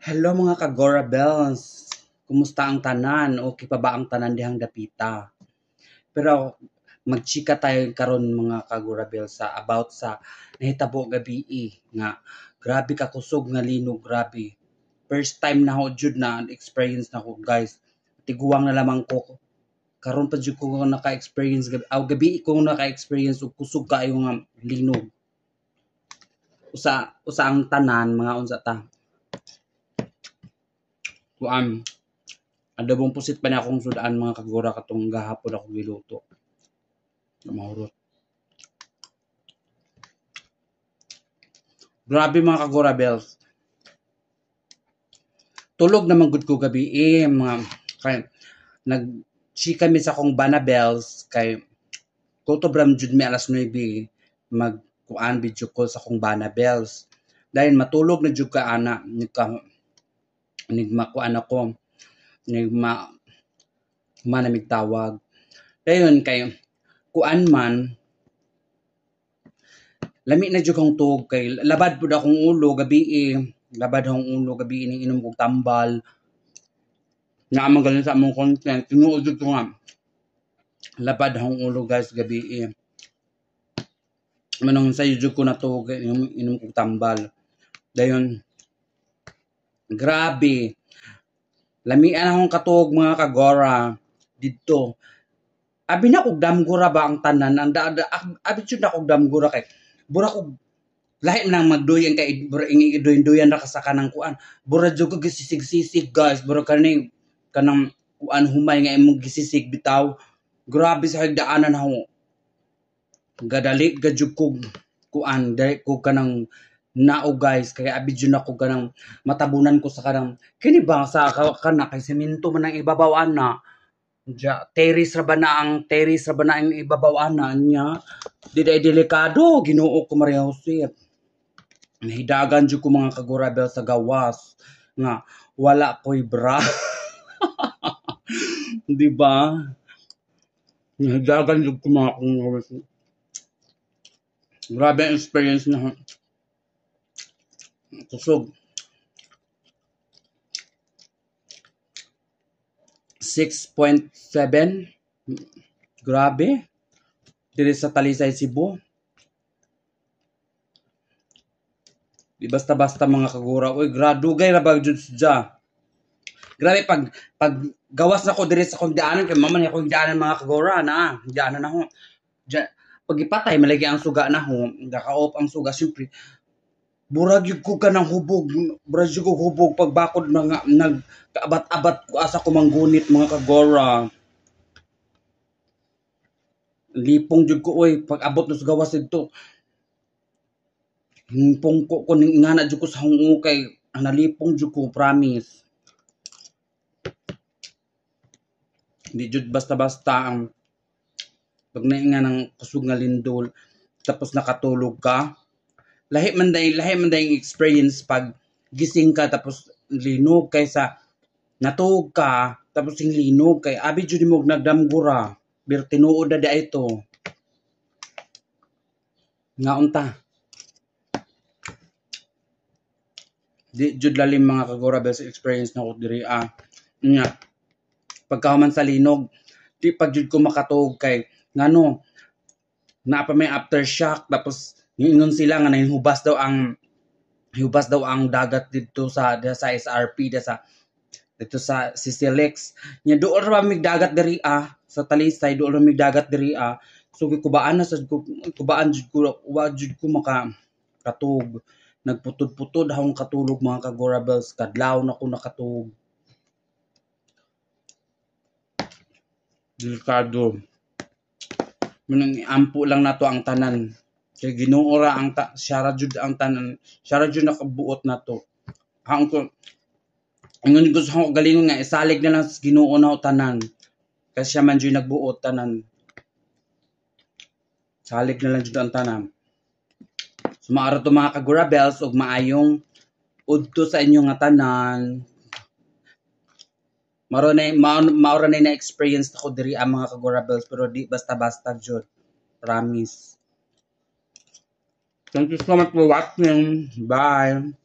Hello mga Kagora Bells. Kumusta ang tanan? Okay pa ba ang tanan dihang dapita? Pero magchika tayo karon mga Kagora Bells sa about sa nahitabo gabi nga grabe ka kusog nga linog, grabe. First time na ho jud na experience na ko guys. Tiguang na lamang ko karon pa jud ko naka-experience gabi ko naka-experience og kusog kaayo nga linog. Usa ang tanan mga unsa ta. Kuan adobong pusit pa na akong sudaan mga Kagora katong gahapon ako giluto. Mahurot. Grabe mga Kagora Bells. Tulog naman gud ko gabi mga kay nag-chika mi sa akong Bana Bells kay kutobram jud mi alas 9 mag-kuan video call sa akong Bana Bells. Dahil matulog na jud ka ana nigmakuan ako manamig tawag dayon kay kuan man lami na jud kong tug kay labad pud akong ulo gabi ning inom kog tambal nga magaling sa among content tinuod jud ko nga labad akong ulo guys gabi manong sa jud ko natug inom kog tambal dayon grabe. Lamian akong katog mga Kagora didto. Abi na kog damgura ba ang tanan? Abi jud na kog damgura kay bura kog lahi nang magduyan kay ingidoy-doyan ra ka sa kanang kuan. Bura jud ko gisisig-sisig guys. Bura kanang kuan humay nga imong gisisig bitaw. Grabe sa higdaanan ako. Gadali gadjud kog kuan dai ko kanang nao guys kaya abidyo na ko kanang matabunan ko sa kanang kini ba sa kana kay semento man ang ibabaw ana terrace ra ba na ang ibabaw ana nya di delikado Ginoo ko Maria Jose nahidagan jud ko mga Kagora Bells sa gawas nga wala koy bra di ba nahidagan jud ko mga kung grabe ang experience na kusog 6.7 grabe diri sa Talisay, Cebu. Di basta-basta mga Kagora. Uy, gradugay ra bag jud siya. Grabe pag gawas na ko diri sa kong daanan kay mama niya kong daanan mga Kagora na. Daanan ako. Pag ipatay malagi ang suga na ho, naka-off ang suga syempre. Burag yun ko ka ng hubog. Burag yun ko hubog. Pagbakod na nga, nagkaabat-abat ko asa ko manggunit mga Kagora. Lipong yun ko, oy. Pag abot na sa gawas ito. Himpong ko ingana yun ko sa hungo kay nalipong yun ko, promise. Hindi yun basta-basta ang pag nainga ng kusog nga lindol tapos nakatulog ka. Lahi man day experience pag gising ka tapos linog kaysa natug ka tapos sing linog kay abi jud mo nagdamgura bir tinuod na ito nga unta di jud lalim mga Kagora Bells experience na ko diri nya pagkahuman sa linog di pag jud ko makatug kay ngano na pa may aftershock tapos ingon sila nga hubas daw ang dagat dito sa SRP dito sa Sisilix nya dool ra mig dagat diri sa Talisay dool ra mig dagat diri so kubaan jud ko wa jud ko makatug nagputod-putod akong katulog mga Kagora Bells kadlaw na ko nakatug delikado manang ampo lang nato ang tanan kay Ginoo ra ang siya jud ang tanan siya jud nakabuot nato hangko ingon ko sa galingon nga isalig na lang sa Ginoo na tanan kasi siya man jud nagbuot tanan salig na lang jud ang tanan sumaaro to mga Kagora Bells og maayong udto sa inyo nga tanan maura na experience ako diri ang mga Kagora Bells pero di basta-basta jud promise. Thank you so much for watching. Bye.